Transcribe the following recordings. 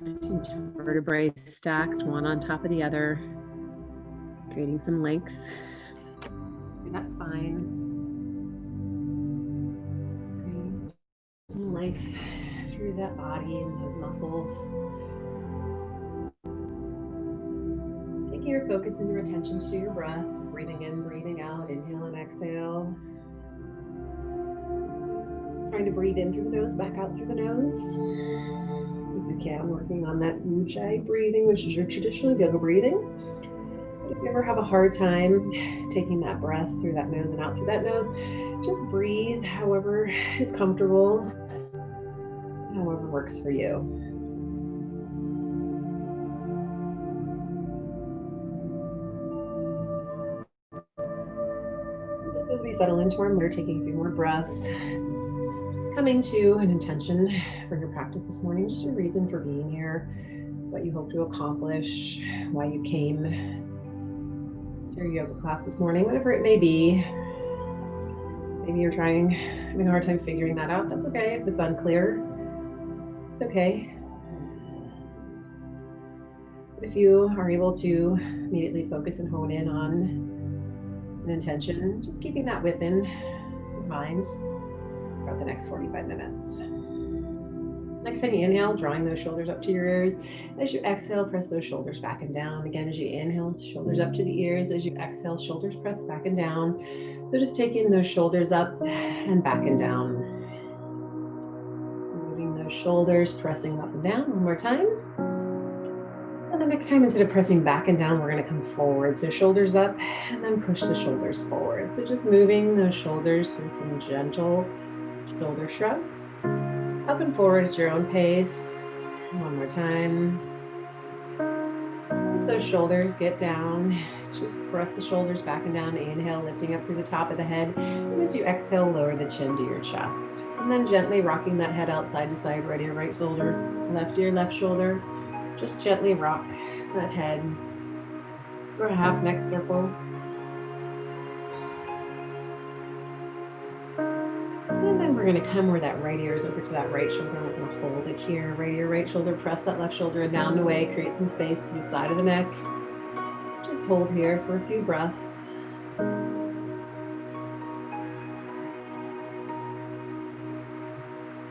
Each vertebrae stacked one on top of the other, creating some length through that spine. Creating some length through that body and those muscles. Taking your focus and your attention to your breath, just breathing in, breathing out, inhale and exhale. Trying to breathe in through the nose, back out through the nose. If you can, working on that Ujjayi breathing, which is your traditional yoga breathing. But if you ever have a hard time taking that breath through that nose and out through that nose, just breathe however is comfortable, however works for you. Just as we settle into our mood, taking a few more breaths, just coming to an intention for your practice this morning, just your reason for being here, what you hope to accomplish, why you came to your yoga class this morning, whatever it may be. Maybe you're having a hard time figuring that out. That's okay. If it's unclear, it's okay. But if you are able to immediately focus and hone in on an intention, just keeping that within your mind throughout the next 45 minutes. Next time you inhale, drawing those shoulders up to your ears. As you exhale, press those shoulders back and down. Again, as you inhale, shoulders up to the ears. As you exhale, shoulders press back and down. So just taking those shoulders up and back and down. Moving those shoulders, pressing up and down. One more time. And the next time, instead of pressing back and down, we're going to come forward. So shoulders up and then push the shoulders forward. So just moving those shoulders through some gentle shoulder shrugs. Up and forward at your own pace. One more time. As those shoulders get down, just press the shoulders back and down. Inhale, lifting up through the top of the head. And as you exhale, lower the chin to your chest. And then gently rocking that head outside to side, right ear, right shoulder, left ear, left shoulder. Just gently rock that head for a half neck circle. And then we're going to come where that right ear is over to that right shoulder. We're going to hold it here. Right ear, right shoulder. Press that left shoulder and down and away. Create some space to the side of the neck. Just hold here for a few breaths.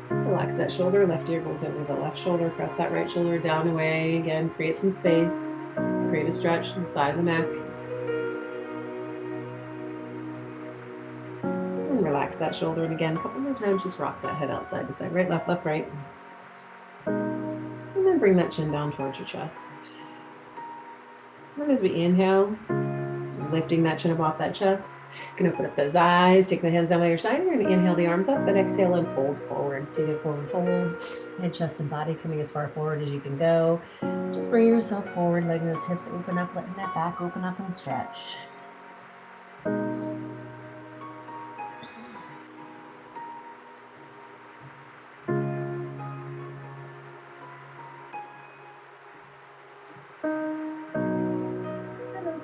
Relax that shoulder. Left ear goes over the left shoulder. Press that right shoulder down and away. Again, create some space. Create a stretch to the side of the neck. Relax that shoulder, and again, a couple more times, just rock that head outside to side, right, left, right. And then bring that chin down towards your chest. And then as we inhale, lifting that chin up off that chest, you're gonna open up those eyes, take the hands down by your side, you're gonna inhale the arms up, and exhale and fold forward, seated forward fold, head, chest, and body coming as far forward as you can go. Just bring yourself forward, letting those hips open up, letting that back open up and stretch.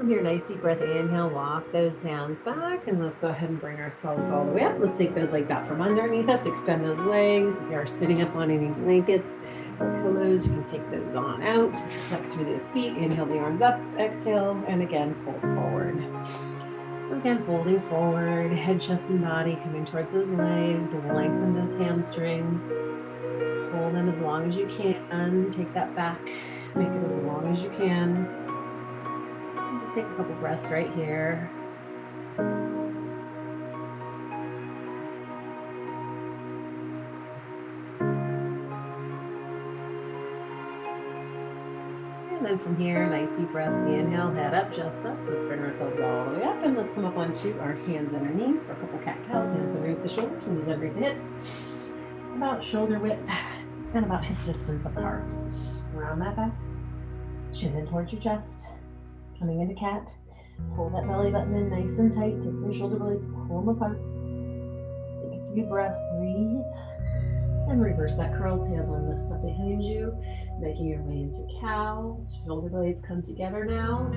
Here, nice deep breath, inhale, walk those hands back, and let's go ahead and bring ourselves all the way up. Let's take those legs out from underneath us, extend those legs. If you are sitting up on any blankets or pillows, you can take those on out, flex through those feet, inhale the arms up, exhale, and again, fold forward. So again, folding forward, head, chest, and body coming towards those legs, and lengthen those hamstrings. Hold them as long as you can, take that back, make it as long as you can. Just take a couple breaths right here. And then from here, nice deep breath, inhale, head up, just up. Let's bring ourselves all the way up, and let's come up onto our hands and our knees for a couple cat-cows, hands underneath the shoulders, knees underneath the hips, about shoulder width and about hip distance apart. Round that back, chin in towards your chest. Coming into cat, pull that belly button in nice and tight, take your shoulder blades, pull them apart. Take a few breaths, breathe, and reverse that curl, tailbone lifts up behind you, making your way into cow. Shoulder blades come together now.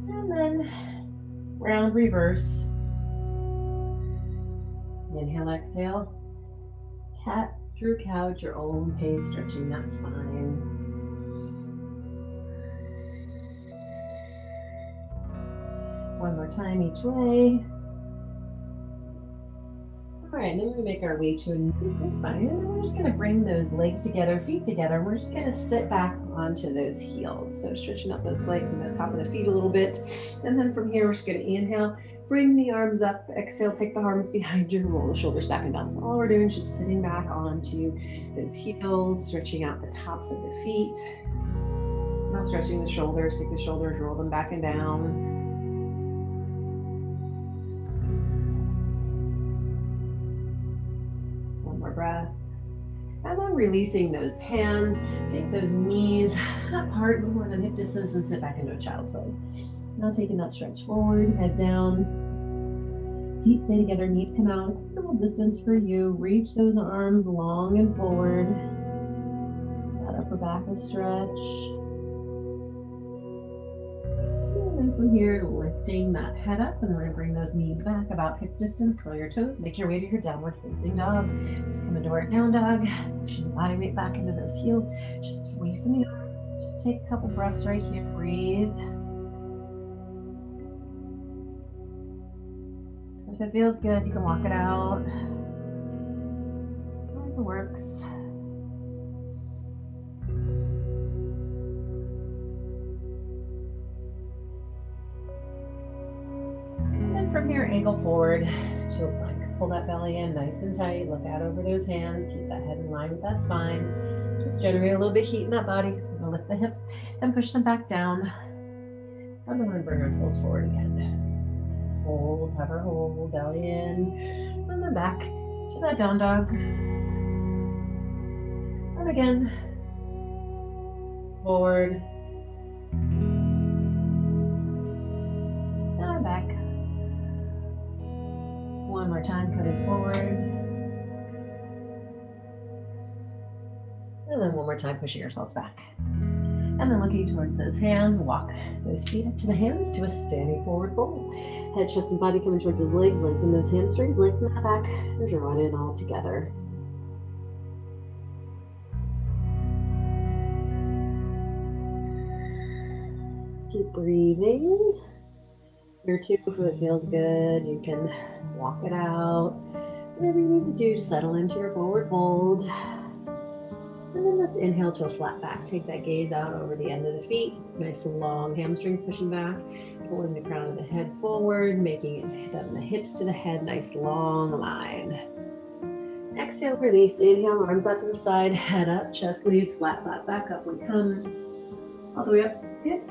And then round reverse. Inhale, exhale, cat through cow at your own pace, stretching that spine. One more time each way. All right, and then we make our way to a neutral spine, and then we're just gonna bring those legs together, feet together, and we're just gonna sit back onto those heels. So stretching up those legs and the top of the feet a little bit. And then from here, we're just gonna inhale, bring the arms up, exhale, take the arms behind you, roll the shoulders back and down. So all we're doing is just sitting back onto those heels, stretching out the tops of the feet. Now stretching the shoulders, take the shoulders, roll them back and down. Breath. And then releasing those hands, take those knees apart more than hip distance and sit back into a child's pose. Now taking that stretch forward, head down, feet stay together, knees come out, comfortable distance for you. Reach those arms long and forward. That upper back will stretch. And from here, lifting that head up, and we're going to bring those knees back about hip distance, curl your toes, make your way to your downward facing dog. So come into our down dog, pushing the body weight back into those heels, just away from the arms. Just take a couple breaths right here, breathe. If it feels good, you can walk it out. Whatever works. From here, angle forward to a plank. Pull that belly in nice and tight. Look out over those hands. Keep that head in line with that spine. Just generate a little bit of heat in that body because we're going to lift the hips and push them back down. And then we're going to bring ourselves forward again. Hold, hover, hold, belly in. And then back to that down dog. And again, forward. And back. One more time, coming forward. And then one more time, pushing yourselves back. And then looking towards those hands, walk those feet up to the hands to a standing forward fold. Head, chest, and body coming towards those legs, lengthen those hamstrings, lengthen that back, and draw it in all together. Keep breathing. Here too, if it feels good, you can walk it out. Whatever you need to do to settle into your forward fold. And then let's inhale to a flat back. Take that gaze out over the end of the feet. Nice and long hamstrings pushing back. Pulling the crown of the head forward, making it from the hips to the head. Nice long line. Exhale, release. Inhale, arms out to the side, head up, chest leads, flat back, up we come. All the way up to sit.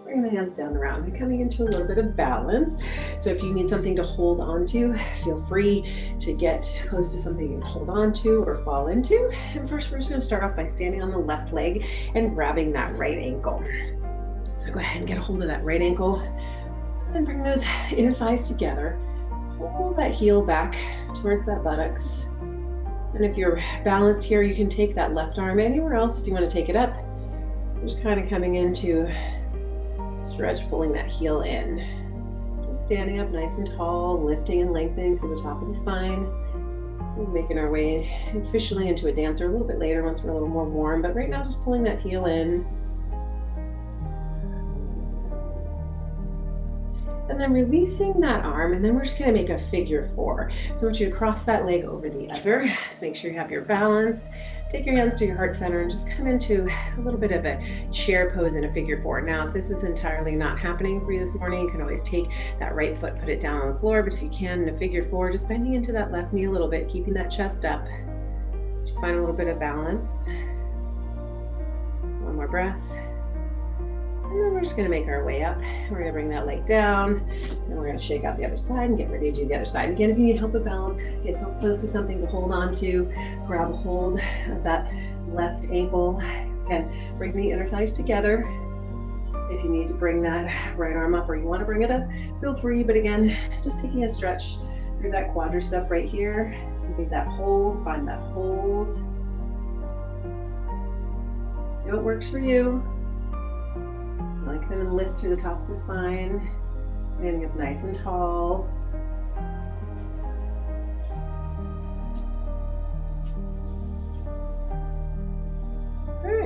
Bring the hands down around. We're coming into a little bit of balance. So if you need something to hold on to, feel free to get close to something you can hold on to or fall into. And first, we're just going to start off by standing on the left leg and grabbing that right ankle. So go ahead and get a hold of that right ankle and bring those inner thighs together. Pull that heel back towards that buttocks. And if you're balanced here, you can take that left arm anywhere else if you want to take it up. So just kind of coming into stretch, pulling that heel in. Just standing up nice and tall, lifting and lengthening through the top of the spine. We're making our way officially into a dancer a little bit later once we're a little more warm, but right now just pulling that heel in. And then releasing that arm, and then we're just gonna make a figure four. So I want you to cross that leg over the other. So make sure you have your balance. Take your hands to your heart center and just come into a little bit of a chair pose in a figure four. Now, if this is entirely not happening for you this morning, you can always take that right foot, put it down on the floor, but if you can, in a figure four, just bending into that left knee a little bit, keeping that chest up. Just find a little bit of balance. One more breath. And then we're just gonna make our way up. We're gonna bring that leg down, and we're gonna shake out the other side and get ready to do the other side. Again, if you need help with balance, get so close to something to hold on to, grab a hold of that left ankle, and bring the inner thighs together. If you need to bring that right arm up or you wanna bring it up, feel free, but again, just taking a stretch through that quadricep right here. Take that hold, find that hold. Do what works for you. Lengthen and lift through the top of the spine, standing up nice and tall.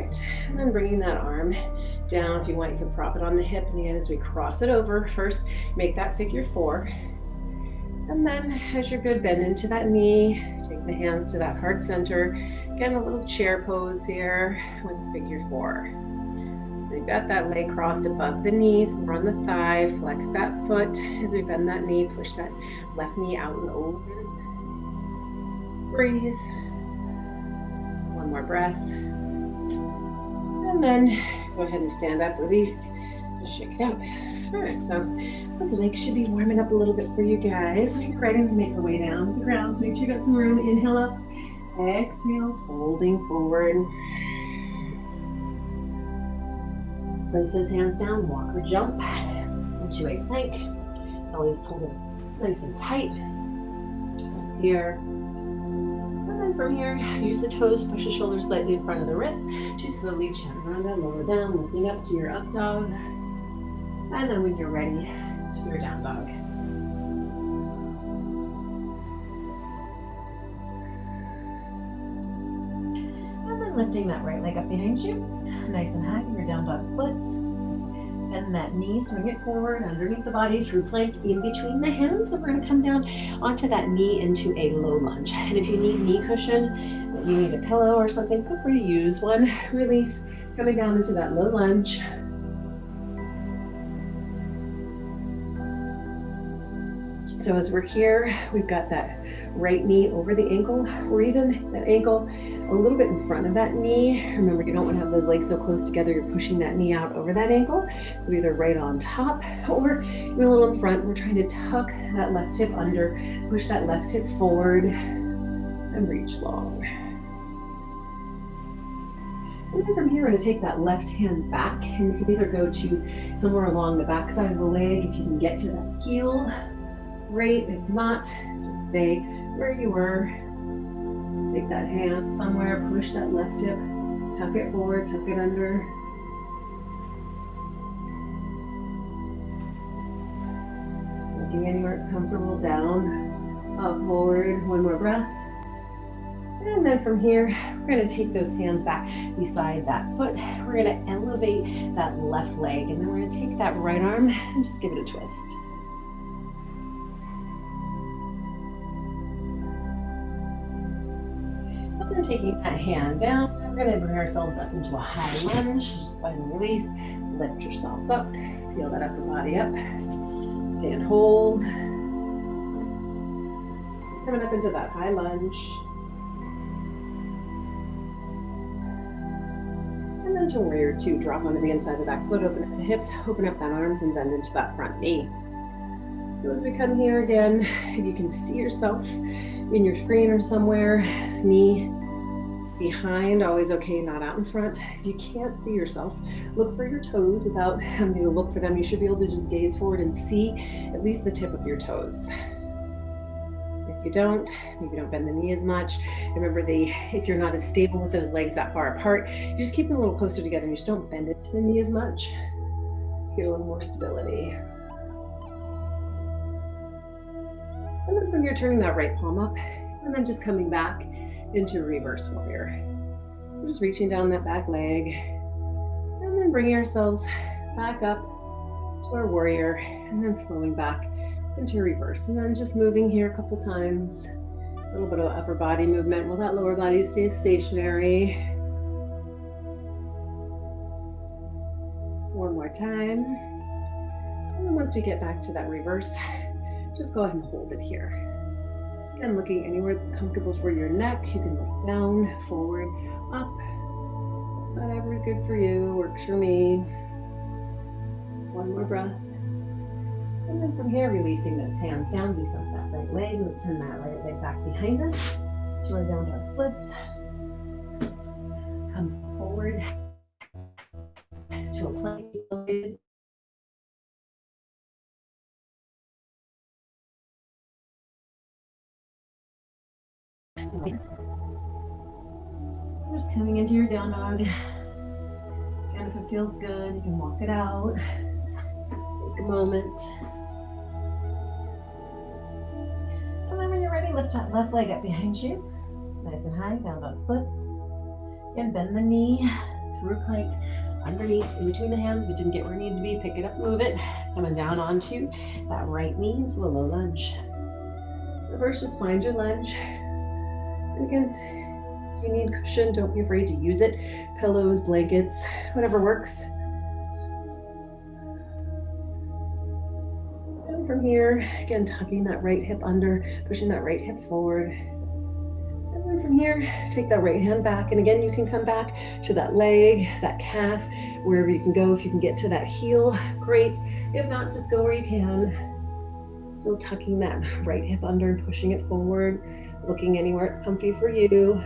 right, and then bringing that arm down. If you want, you can prop it on the hip. And again, as we cross it over, first make that figure 4. And then as you're good, bend into that knee, take the hands to that heart center. Again, a little chair pose here with figure 4. So you've got that leg crossed above the knees, more on the thigh, flex that foot as we bend that knee, push that left knee out and over. Breathe. One more breath. And then go ahead and stand up, release, just shake it out. All right, so those legs should be warming up a little bit for you guys. When you're ready to make your way down to the ground, so make sure you got some room. Inhale up, exhale, folding forward. Place those hands down, walk or jump into a plank. Always pull it nice and tight. Here. And then from here, use the toes, push the shoulders slightly in front of the wrist to slowly chaturanga, lower down, lifting up to your up dog. And then when you're ready, to your down dog. And then lifting that right leg up behind you, nice and high, your down dog splits. Bend that knee, swing it forward underneath the body through plank in between the hands. And we're going to come down onto that knee into a low lunge. And if you need knee cushion, you need a pillow or something, feel free to use one. Release, coming down into that low lunge. So as we're here, we've got that right knee over the ankle, or even that ankle a little bit in front of that knee. Remember, you don't want to have those legs so close together, you're pushing that knee out over that ankle. So either right on top or a little in front. We're trying to tuck that left hip under, push that left hip forward, and reach long. And then from here, we're going to take that left hand back, and you can either go to somewhere along the back side of the leg if you can get to that heel. Great. If not, just stay where you were. Take that hand somewhere, push that left hip, tuck it forward, tuck it under. Looking anywhere it's comfortable, down, up, forward, one more breath. And then from here, we're going to take those hands back beside that foot. We're going to elevate that left leg, and then we're going to take that right arm and just give it a twist. And then taking that hand down, we're going to bring ourselves up into a high lunge. Just go ahead and release, lift yourself up, feel that upper body up. Stay and hold. Just coming up into that high lunge. And then to warrior 2, drop onto the inside of the back foot, open up the hips, open up that arms, and bend into that front knee. So as we come here again, if you can see yourself in your screen or somewhere, knee behind, always okay, not out in front. If you can't see yourself, look for your toes without having to look for them. You should be able to just gaze forward and see at least the tip of your toes. If you don't, maybe don't bend the knee as much. Remember, if you're not as stable with those legs that far apart, you just keep them a little closer together and you just don't bend it to the knee as much. Get a little more stability. And then from here, turning that right palm up, and then just coming back into reverse warrior. We're just reaching down that back leg, and then bringing ourselves back up to our warrior, and then flowing back into reverse. And then just moving here a couple times. A little bit of upper body movement while that lower body stays stationary. One more time. And then once we get back to that reverse, just go ahead and hold it here. Again, looking anywhere that's comfortable for your neck. You can look down, forward, up. Whatever is good for you, works for me. One more breath. And then from here, releasing those hands down, we send that right leg. Let's send that right leg back behind us to our down dog splits. Come forward to a plank. Just coming into your down dog. And if it feels good, you can walk it out. Take a moment. And then when you're ready, lift that left leg up behind you. Nice and high, down dog splits. Again, bend the knee, through plank, underneath, in between the hands. If it didn't get where it needed to be, pick it up, move it. Coming down onto that right knee into a low lunge. Reverse, just find your lunge. And again, if you need cushion, don't be afraid to use it. Pillows, blankets, whatever works. And from here, again, tucking that right hip under, pushing that right hip forward. And then from here, take that right hand back. And again, you can come back to that leg, that calf, wherever you can go. If you can get to that heel, great. If not, just go where you can. Still tucking that right hip under and pushing it forward, looking anywhere it's comfy for you.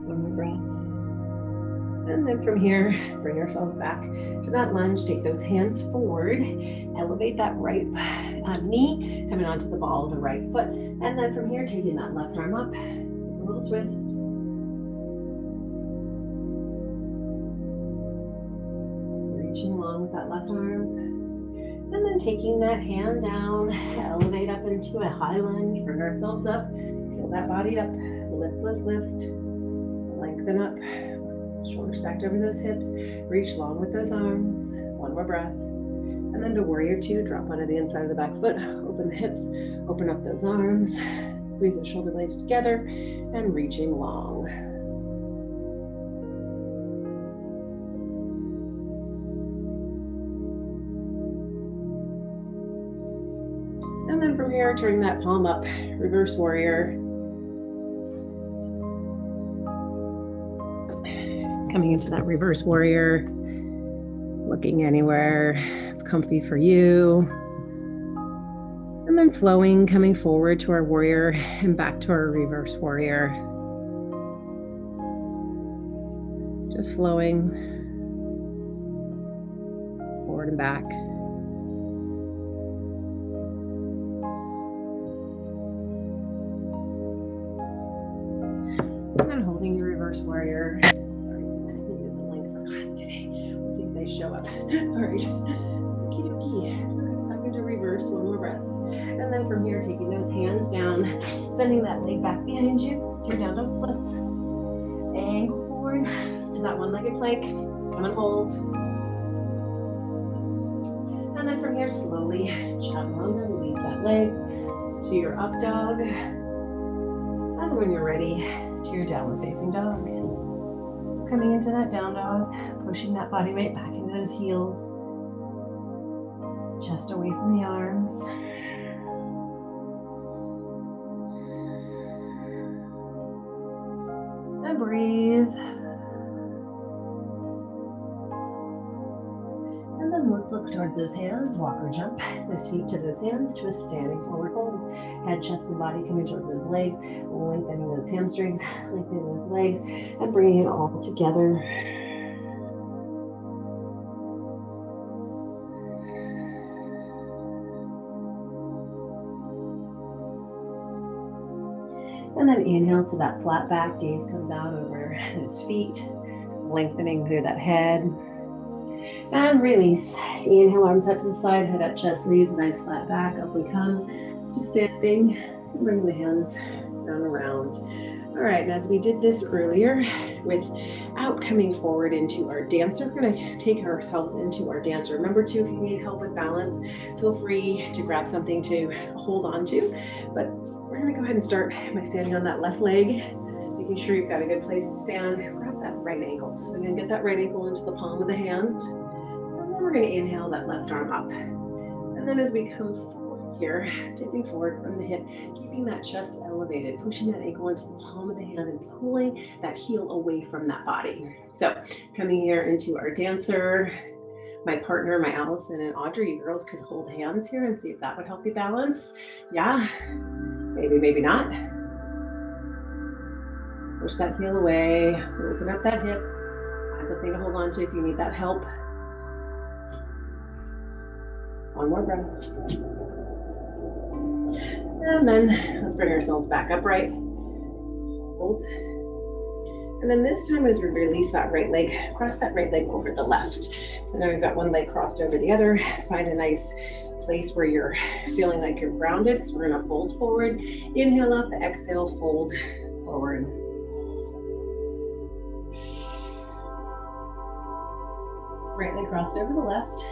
One more breath. And then from here, bring ourselves back to that lunge. Take those hands forward, elevate that right knee, coming onto the ball of the right foot. And then from here, taking that left arm up, take a little twist. Reaching along with that left arm. And then taking that hand down, elevate up into a high lunge, bring ourselves up, feel that body up, lift, lift, lift, lengthen up, shoulder stacked over those hips, reach long with those arms, one more breath. And then to warrior two, drop onto the inside of the back foot, open the hips, open up those arms, squeeze the shoulder blades together, and reaching long. And then from here, turning that palm up, reverse warrior. Coming into that reverse warrior, looking anywhere it's comfy for you. And then flowing, coming forward to our warrior and back to our reverse warrior. Just flowing forward and back. And then holding your reverse warrior. Show up. All right. Okie dokie. So I'm going to reverse one more breath. And then from here, taking those hands down, sending that leg back behind you. Your down dog splits. Angle forward to that one-legged plank. Come and hold. And then from here, slowly chaturanga, release that leg to your up dog. And when you're ready, to your downward facing dog. Coming into that down dog, pushing that body weight back into those heels, just away from the arms. And breathe. And then let's look towards those hands, walk or jump, those feet to those hands to a standing forward fold. Head, chest, and body coming towards those legs, lengthening those hamstrings, lengthening those legs, and bringing it all together. And then inhale to that flat back, gaze comes out over those feet, lengthening through that head. And release. Inhale, arms out to the side, head up, chest leaves, nice flat back. Up we come to standing. Bring the hands down around. All right, and as we did this earlier, without coming forward into our dancer, we're gonna take ourselves into our dancer. Remember too, if you need help with balance, feel free to grab something to hold on to. But we're gonna go ahead and start by standing on that left leg, making sure you've got a good place to stand. Grab that right ankle. So we're gonna get that right ankle into the palm of the hand. And then we're gonna inhale that left arm up. And then as we come forward here, tipping forward from the hip, keeping that chest elevated, pushing that ankle into the palm of the hand and pulling that heel away from that body. So coming here into our dancer, my partner, my Allison and Audrey, you girls could hold hands here and see if that would help you balance. Yeah, maybe, maybe not. Push that heel away, open up that hip, find something to hold on to if you need that help. One more breath. And then let's bring ourselves back upright. Hold. And then this time as we release that right leg, cross that right leg over the left. So now we've got one leg crossed over the other. Find a nice place where you're feeling like you're grounded. So we're gonna fold forward. Inhale up, exhale, fold forward. Right leg crossed over the left.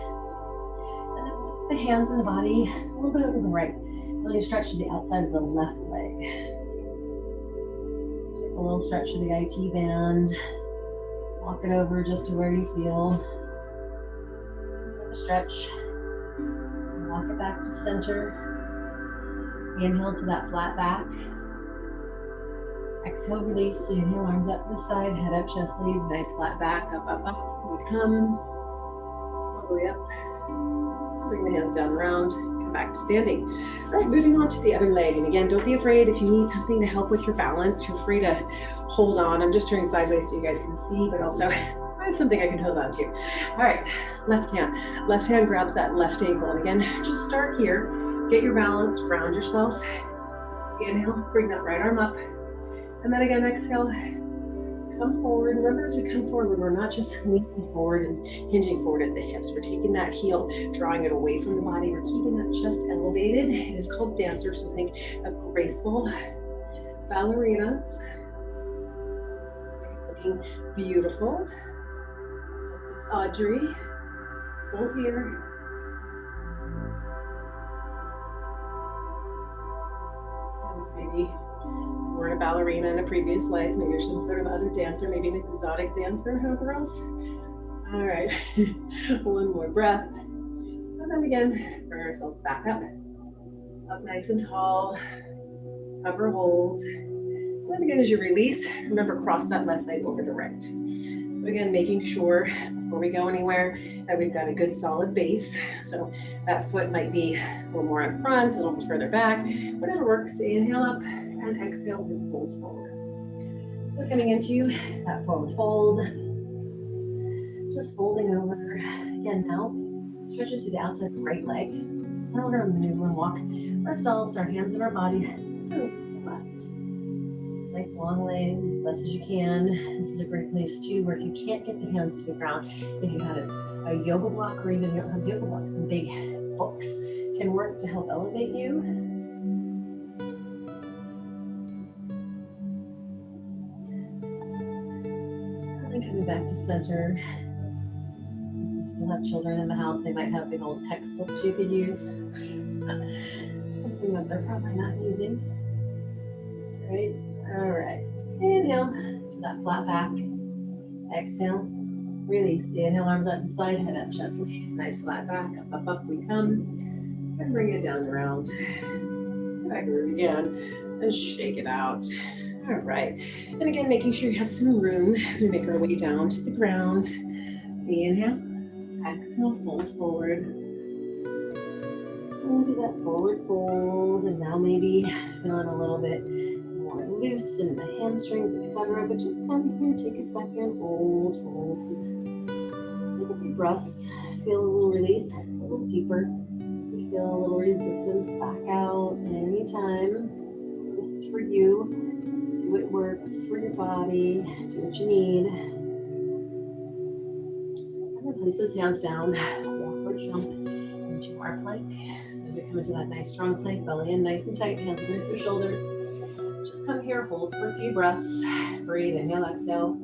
And then the hands and the body a little bit over the right. Really stretch to the outside of the left leg. Take a little stretch to the IT band. Walk it over just to where you feel. Stretch. Walk it back to center. Inhale to that flat back. Exhale, release. Inhale, arms up to the side, head up, chest leads, nice flat back, up, up, up. We come all the way up. Bring the hands down around, come back to standing. All right, moving on to the other leg. And again, don't be afraid if you need something to help with your balance, feel free to hold on. I'm just turning sideways so you guys can see, but also I have something I can hold on to. All right, left hand grabs that left ankle. And again, just start here, get your balance, ground yourself. Inhale, bring that right arm up. And then again, exhale, come forward. Remember, as we come forward, we're not just leaning forward and hinging forward at the hips. We're taking that heel, drawing it away from the body. We're keeping that chest elevated. It is called dancer, so think of graceful ballerinas. Looking beautiful. It's Audrey. Hold here. Maybe we're a ballerina in a previous life. Maybe you're some sort of other dancer, maybe an exotic dancer, whoever else. All right, one more breath. And then again, bring ourselves back up. Up nice and tall, hover, hold. And then again, as you release, remember, cross that left leg over the right. So again, making sure before we go anywhere that we've got a good solid base. So that foot might be a little more in front, a little further back, whatever works. Inhale up and exhale and fold forward. So coming into that forward fold, just folding over. Again, now stretches to the outside of the right leg. So now we're going to maneuver and walk ourselves, our hands and our body to the left. Nice long legs, as best as you can. This is a great place too, where if you can't get the hands to the ground, if you had a yoga block, or even you don't have yoga blocks, some big books can work to help elevate you. Coming back to center. If you still have children in the house, they might have big old textbooks you could use. Something that they're probably not using. Great. All right. Inhale to that flat back. Exhale. Release. Inhale, arms out to the side, head up, chest leads. Nice flat back. Up, up, up we come. And bring it down around. Back over again. And shake it out. All right, and again, making sure you have some room as we make our way down to the ground. Inhale, exhale, fold forward. And do that forward fold, and now maybe feeling a little bit more loose in the hamstrings, etc. But just come here, take a second, fold, fold. Take a few breaths, feel a little release, a little deeper. You feel a little resistance back out anytime. This is for you. Do what works for your body, do what you need. And then place those hands down, walk or jump into our plank. So as we come into that nice strong plank, belly in nice and tight, hands underneath your shoulders. Just come here, hold for a few breaths. Breathe, inhale, exhale.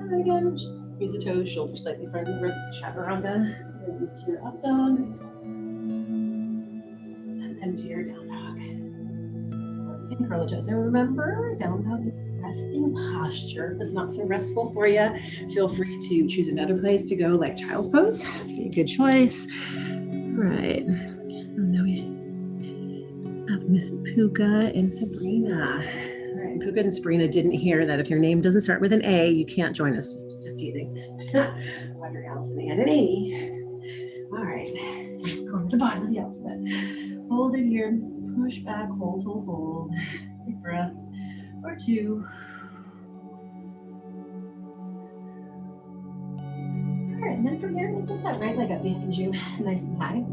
And again, use the toes, shoulders slightly front of the wrists, chaturanga. Release to your up dog. And then to your down dog. Curl the toes. And remember, down dog is resting posture. If it's not so restful for you, feel free to choose another place to go, like child's pose. Be a good choice. All right. And now we have Miss Puka and Sabrina. All right. Puka and Sabrina didn't hear that if your name doesn't start with an A, you can't join us. Just teasing. Audrey, Allison, and an Amy. All right. Go to the bottom of the alphabet. Hold it here. Push back, hold, hold, hold. Big breath or two. All right, and then from here, let's lift that right leg up behind you, nice and high.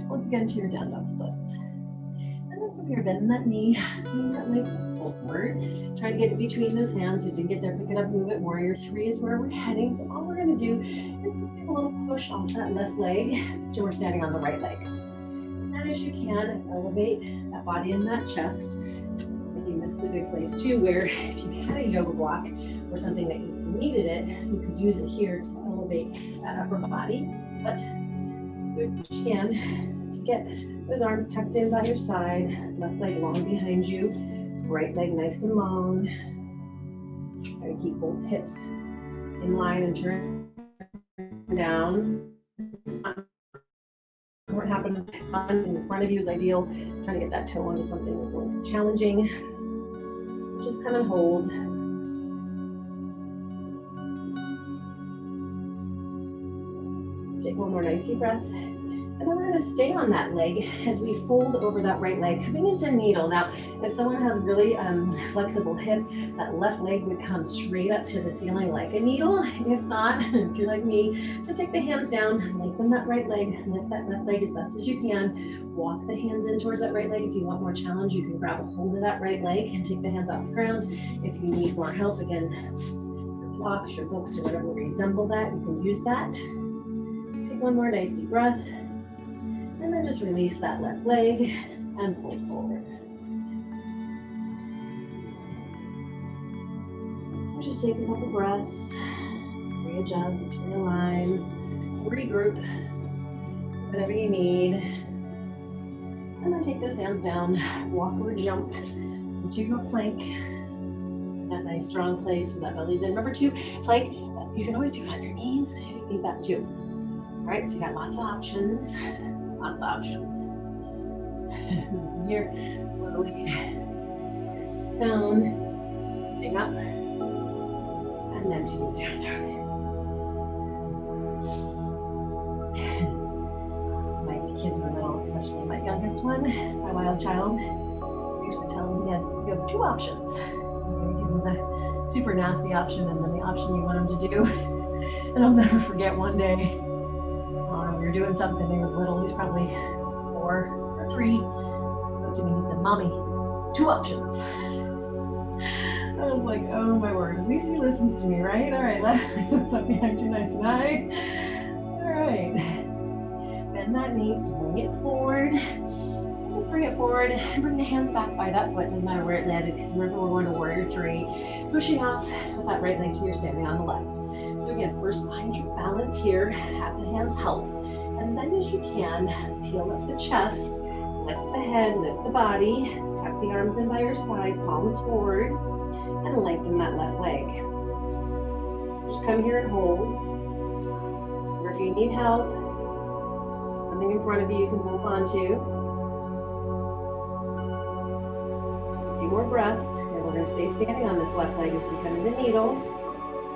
Once again to your down dog splits. And then from here, bend that knee, swing that leg forward. Try to get it between those hands. We did get there, pick it up, move it. Warrior three is where we're heading. So all we're gonna do is just give a little push off that left leg till we're standing on the right leg. And as you can, elevate that body and that chest. Thinking this is a good place too, where if you had a yoga block or something that you needed it, you could use it here to elevate that upper body. But do what you can to get those arms tucked in by your side, left leg long behind you, right leg nice and long. Try to keep both hips in line and turn down. What happened in front of you is ideal. Trying to get that toe onto something a little challenging. Just come and hold. Take one more nice deep breath. And then we're going to stay on that leg as we fold over that right leg, coming into needle. Now, if someone has really flexible hips, that left leg would come straight up to the ceiling like a needle. If not, if you're like me, just take the hands down, lengthen that right leg, lift that left leg as best as you can. Walk the hands in towards that right leg. If you want more challenge, you can grab a hold of that right leg and take the hands off the ground. If you need more help, again, your blocks, your books, or whatever resemble that, you can use that. Take one more nice deep breath. And then just release that left leg and fold forward. So just take a couple breaths, readjust, realign, regroup, whatever you need. And then take those hands down, walk or jump into your plank. That nice strong place where that belly's in. Remember too, plank, you can always do it on your knees if you need that too. All right, so you got lots of options. Lots of options. Here, slowly down, dig up, and then to your down dog. My kids were little, especially my youngest one, my wild child. I used to tell him you have two options. You give him the super nasty option and then the option you want him to do. And I'll never forget one day. We were doing something, he was little, he's probably 4 or 3. He looked at me and he said, "Mommy, two options." I was like, oh my word, at least he listens to me, right? All right, let's up behind you nice and high. All right, bend that knee, swing it forward. Just bring it forward and bring the hands back by that foot, doesn't matter where it landed, because remember we're going to warrior three, pushing off with that right leg till you're standing on the left. So again, first find your balance here, have the hands help. And then as you can, peel up the chest, lift the head, lift the body, tuck the arms in by your side, palms forward, and lengthen that left leg. So just come here and hold. Or if you need help, something in front of you can hold on to. A few more breaths, and we're going to stay standing on this left leg as we come into needle.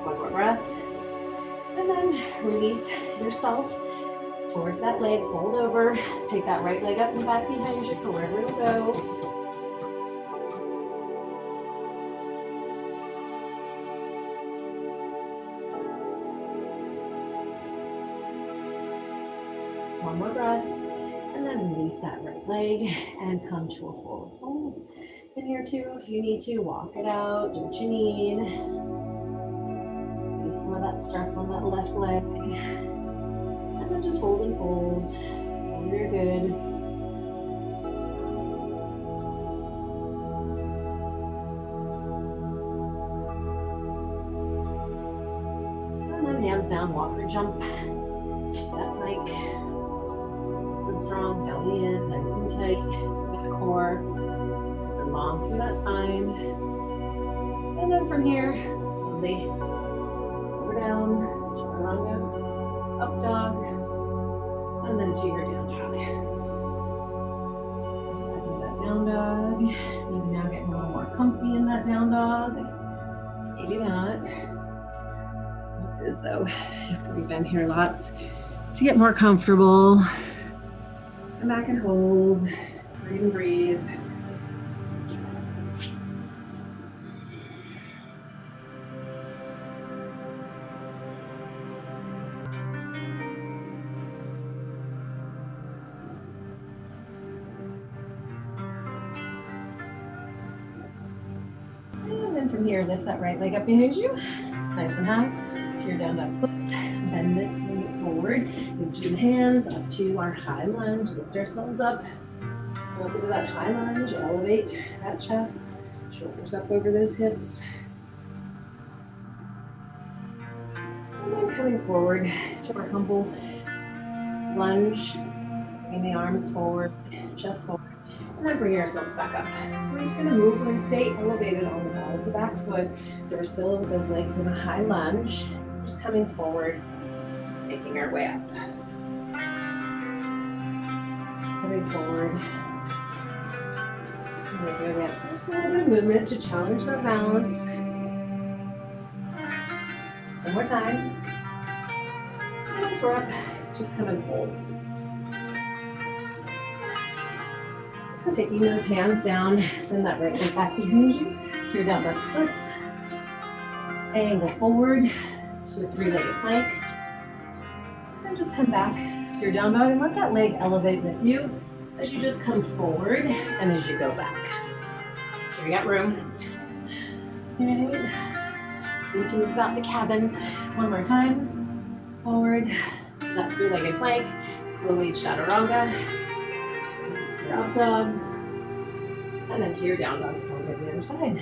One more breath. And then release yourself towards that leg, fold over, take that right leg up and back behind you for wherever it'll go. One more breath, and then release that right leg and come to a forward fold. In here too, if you need to, walk it out, do what you need. Release some of that stress on that left leg. And then just hold and fold. And you're good. And then hands down, walk or jump. That plank. Nice and strong, belly in, nice and tight. That core. Nice and long through that spine. And then from here, slowly over down, chaturanga, up dog. And then to your down dog. That down dog. Maybe now getting a little more comfy in that down dog. Maybe not. It is though. After we've been here lots, to get more comfortable. Come back and hold. Breathe and breathe. here, lift that right leg up behind you, nice and high. To your down dog splits, bend it, swing it forward. Reach the hands up to our high lunge, lift ourselves up. Up into that high lunge, elevate that chest, shoulders up over those hips. And then coming forward to our humble lunge, bringing the arms forward, chest forward, and then bring ourselves back up. So we're just gonna move, we're gonna stay elevated on the ball of the back foot. So we're still with those legs in a high lunge, just coming forward, making our way up. Just coming forward. Making our way up. So just a little bit of movement to challenge that balance. One more time. And once we're up, just come and hold. And taking those hands down, send that right foot back behind you to your down dog splits. Angle forward to a three-legged plank. And just come back to your down dog and let that leg elevate with you as you just come forward and as you go back. Sure you got room. All right. Need to move about the cabin. One more time. Forward to that three-legged plank. Slowly chaturanga. To your up dog. And then to your down dog before we go to the other side.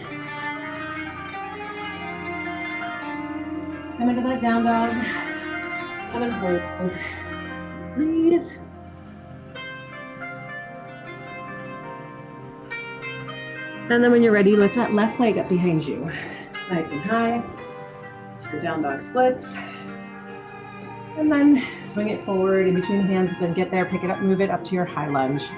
Come into that down dog. Come and hold. Breathe. And then when you're ready, lift that left leg up behind you. Nice and high. To your down dog splits. And then swing it forward in between the hands to get there, pick it up, move it up to your high lunge.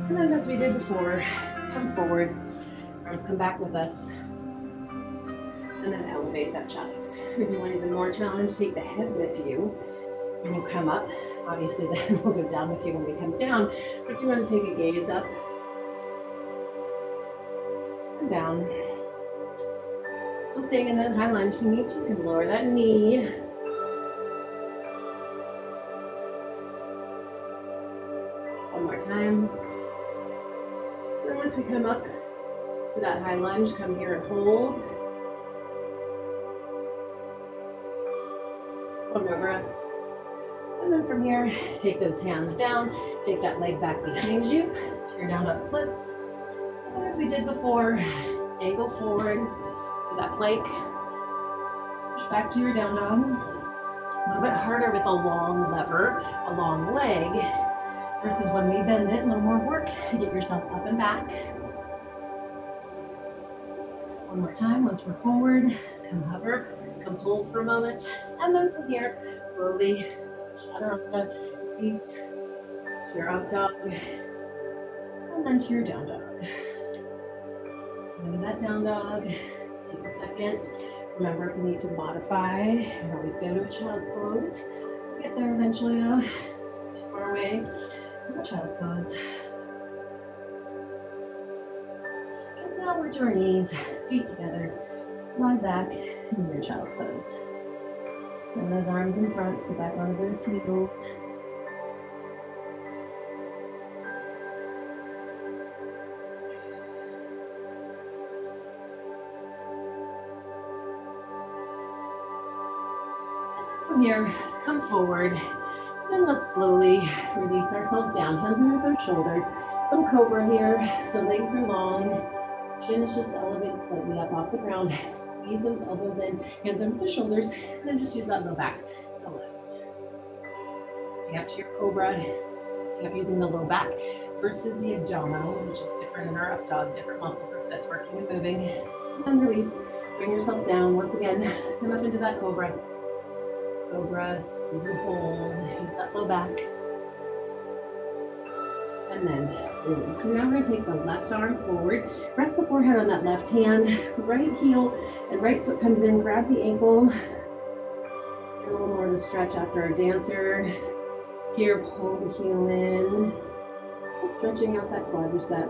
And then as we did before, come forward, arms come back with us. And then elevate that chest. If you want even more challenge, take the head with you. When you come up, obviously then we'll go down with you when we come down. But if you want to take a gaze up and down, still staying in that high lunge. If you need to, you can lower that knee. One more time. And once we come up to that high lunge, come here and hold. One more breath. And then from here, take those hands down, take that leg back behind you, to your down dog splits. And as we did before, angle forward to that plank. Push back to your down dog. A little bit harder with a long lever, a long leg, versus when we bend it, a little more work to get yourself up and back. One more time, once we're forward, come hover, come hold for a moment, and then from here, slowly chaturanga, release to your up dog, and then to your down dog. Into that down dog, take a second. Remember, if you need to modify, you can always go to a child's pose. Get there eventually though, too far away. Child's pose. And now we're to our knees, feet together. Slide back in your child's pose. Extend those arms in front, sit back onto those heels. From here, come forward, and let's slowly release ourselves down, hands underneath our shoulders. Little cobra here, so legs are long. Chin is just elevated slightly up off the ground. Squeeze those elbows in, hands under the shoulders, and then just use that low back to lift. Take up to your cobra. Take up using the low back versus the abdominals, which is different in our up dog, different muscle group that's working and moving. And then release. Bring yourself down. Once again, come up into that cobra. Cobra, squeeze and hold. Use that low back. And then release. So now we're going to take the left arm forward, rest the forehead on that left hand, right heel and right foot comes in, grab the ankle. Let's get a little more of the stretch after our dancer. Here, pull the heel in, stretching out that quadricep.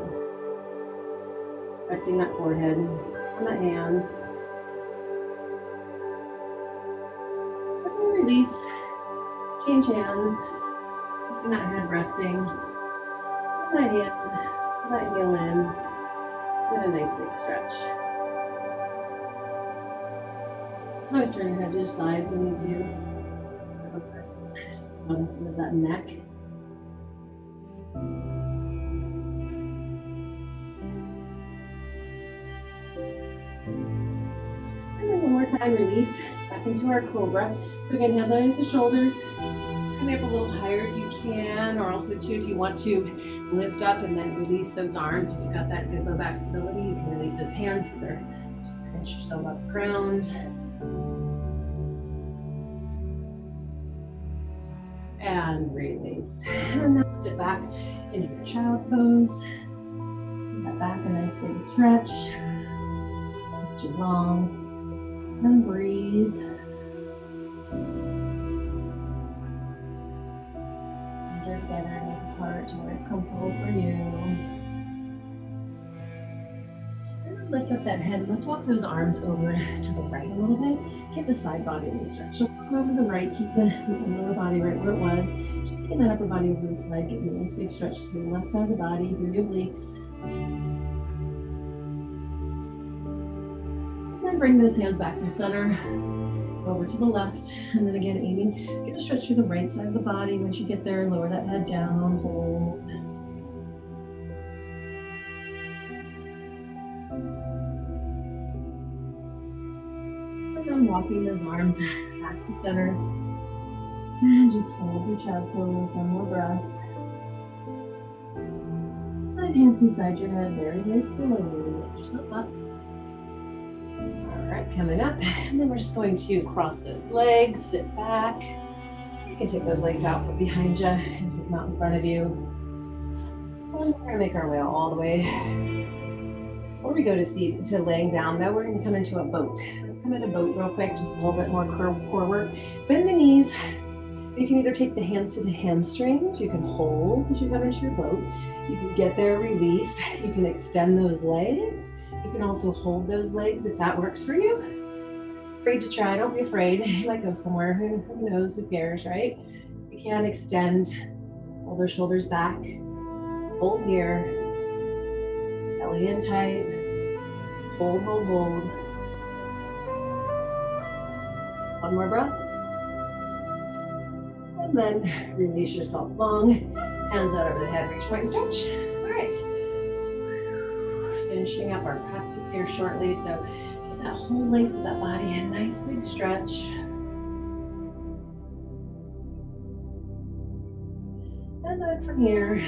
Resting that forehead on that hand. And then release. Change hands. Keeping that head resting. Put that hand, put that heel in. Get a nice big stretch. Always turn your head to your side if you need to. Just on some of that neck. And then one more time, release back into our cobra. So again, hands underneath the shoulders. Come up a little higher if you can, or also too, if you want to lift up and then release those arms. If you've got that good low back stability, you can release those hands so they're just an inch or so above the ground. And release. And now sit back into your child's pose. Give that back a nice big stretch. Keep you long. And breathe. Together knees apart to where it's comfortable for you. And lift up that head. Let's walk those arms over to the right a little bit. Get the side body really stretched. So walk over to the right. Keep the lower body right where it was. Just get that upper body over the side. Get a nice big stretch to the left side of the body through your obliques. And then bring those hands back through center. Over to the left, and then again aiming, get a stretch through the right side of the body. Once you get there, lower that head down, hold. And then walking those arms back to center. And just hold your child pose, one more breath. Let hands beside your head, very, very slowly. Lift yourself up. All right, coming up, and then we're just going to cross those legs, sit back. You can take those legs out from behind you and take them out in front of you. And we're gonna make our way all the way. Before we go to laying down though, we're gonna come into a boat. Let's come into a boat real quick, just a little bit more core work. Bend the knees. You can either take the hands to the hamstrings, you can hold as you come into your boat. You can get there, release. You can extend those legs. You can also hold those legs if that works for you. Afraid to try, don't be afraid. You might go somewhere, who knows, who cares, right? You can extend, hold those shoulders back, hold here, belly in tight, hold, hold, hold. One more breath. And then release yourself long, hands out over the head, reach, point, and stretch. All right. Finishing up our practice here shortly. So get that whole length of that body, a nice big stretch. And then from here,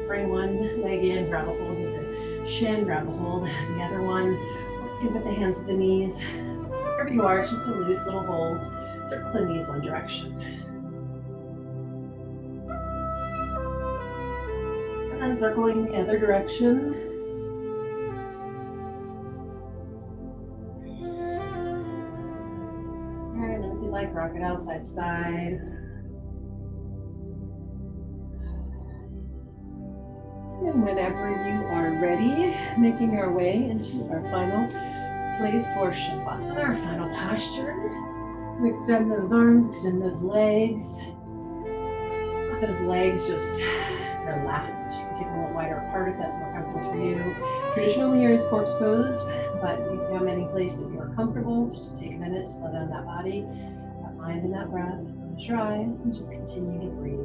bring one leg in, grab a hold of the shin, grab a hold of the other one. You can put the hands at the knees. Wherever you are, it's just a loose little hold. Circle the knees one direction. And then circling the other direction. Like rock it out side to side. And whenever you are ready, making our way into our final place for Shavasana, our final posture. We extend those arms, extend those legs. Let those legs just relax. You can take them a little wider apart if that's more comfortable for you. Traditionally here is corpse pose, but you can come any place that you're comfortable. Just take a minute, slow down that body. Mind in that breath, close your eyes, and just continue to breathe.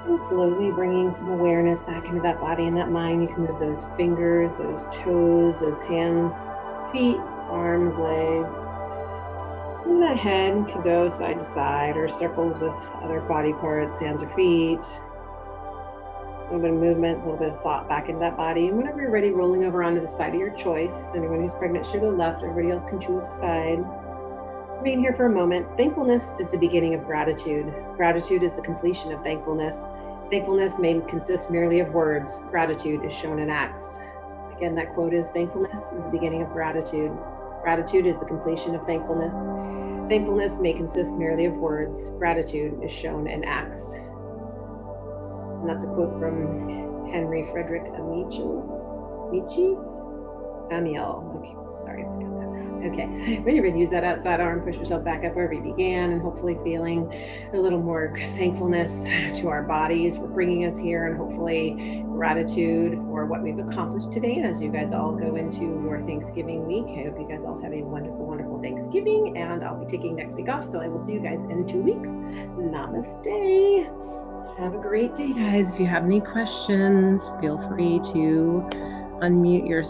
And slowly bringing some awareness back into that body and that mind. You can move those fingers, those toes, those hands, feet, arms, legs. And that head can go side to side or circles with other body parts, hands or feet. A little bit of movement, a little bit of thought back into that body. And whenever you're ready, rolling over onto the side of your choice. Anyone who's pregnant should go left. Everybody else can choose a side. Remain here for a moment. Thankfulness is the beginning of gratitude. Gratitude is the completion of thankfulness. Thankfulness may consist merely of words. Gratitude is shown in acts. Again, that quote is thankfulness is the beginning of gratitude. Gratitude is the completion of thankfulness. Thankfulness may consist merely of words. Gratitude is shown in acts. And that's a quote from Henry Frederick Amiel. Okay, sorry if I got that wrong. Okay, when you're ready to use that outside arm, push yourself back up wherever you began, and hopefully feeling a little more thankfulness to our bodies for bringing us here, and hopefully gratitude for what we've accomplished today. And as you guys all go into your Thanksgiving week, I hope you guys all have a wonderful, wonderful Thanksgiving, and I'll be taking next week off, so I will see you guys in 2 weeks. Namaste. Have a great day, guys. If you have any questions, feel free to unmute your